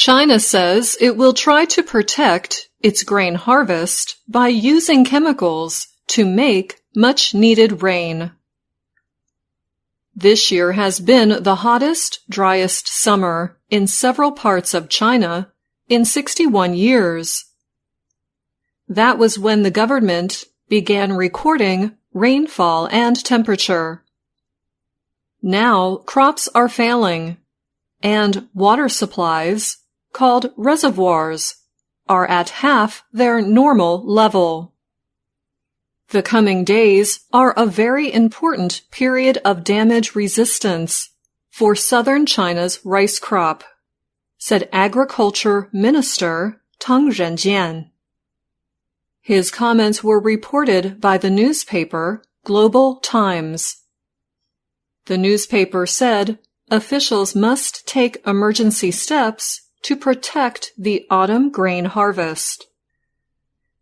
China says it will try to protect its grain harvest by using chemicals to make much-needed rain. This year has been the hottest, driest summer in several parts of China in 61 years. That was when the government began recording rainfall and temperature. Now crops are failing, and water supplies, called reservoirs, are at half their normal level. The coming days are a very important period of damage resistance for southern China's rice crop, said Agriculture Minister Tang Renjian. His comments were reported by the newspaper Global Times. The newspaper said officials must take emergency steps to protect the autumn grain harvest.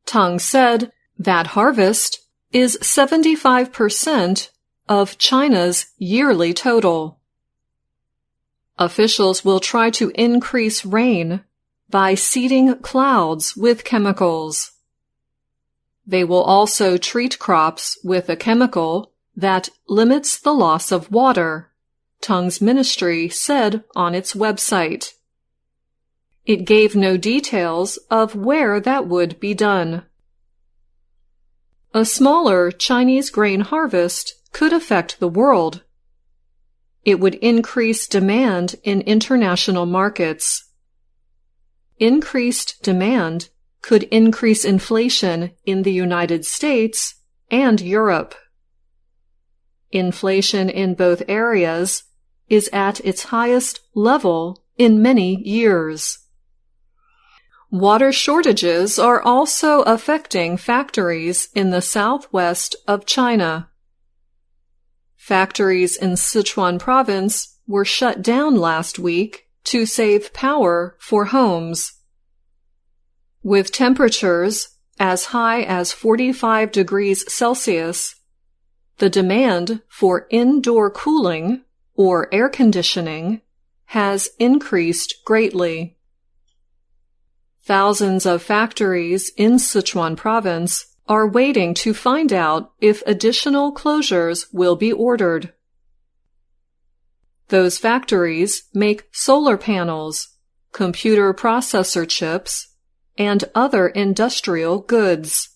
Tang said that harvest is 75% of China's yearly total. Officials will try to increase rain by seeding clouds with chemicals. They will also treat crops with a chemical that limits the loss of water, Tang's ministry said on its website. It gave no details of where that would be done. A smaller Chinese grain harvest could affect the world. It would increase demand in international markets. Increased demand could increase inflation in the United States and Europe. Inflation in both areas is at its highest level in many years. Water shortages are also affecting factories in the southwest of China. Factories in Sichuan province were shut down last week to save power for homes. With temperatures as high as 45 degrees Celsius, the demand for indoor cooling, or air conditioning, has increased greatly. Thousands of factories in Sichuan province are waiting to find out if additional closures will be ordered. Those factories make solar panels, computer processor chips, and other industrial goods.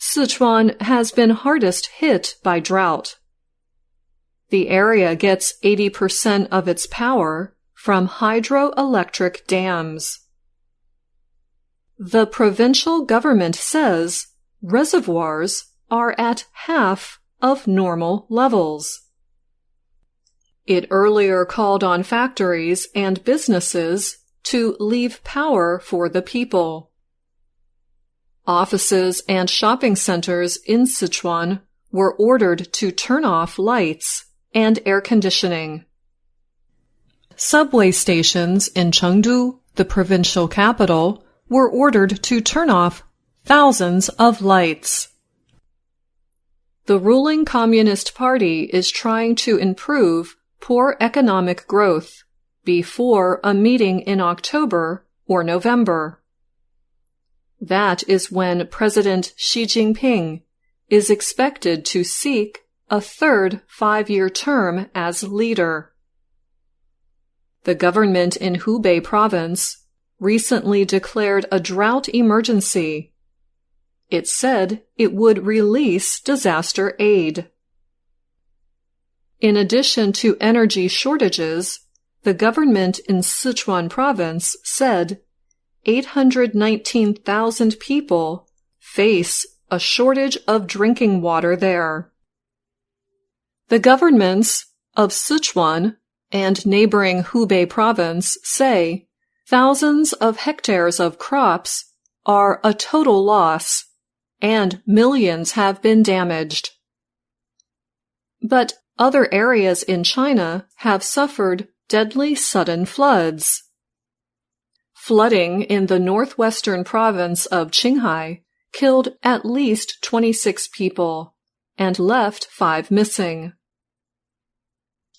Sichuan has been hardest hit by drought. The area gets 80% of its power from hydroelectric dams. The provincial government says reservoirs are at half of normal levels. It earlier called on factories and businesses to leave power for the people. Offices and shopping centers in Sichuan were ordered to turn off lights and air conditioning. Subway stations in Chengdu, the provincial capital, were ordered to turn off thousands of lights. The ruling Communist Party is trying to improve poor economic growth before a meeting in October or November. That is when President Xi Jinping is expected to seek a third 5-year term as leader. The government in Hubei province recently declared a drought emergency. It said it would release disaster aid. In addition to energy shortages, the government in Sichuan province said 819,000 people face a shortage of drinking water there. The governments of Sichuan and neighboring Hubei province say thousands of hectares of crops are a total loss, and millions have been damaged. But other areas in China have suffered deadly sudden floods. Flooding in the northwestern province of Qinghai killed at least 26 people and left 5 missing.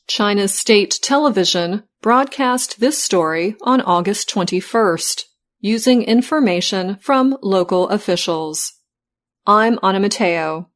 China's state television broadcast this story on August 21st, using information from local officials. I'm Matteo.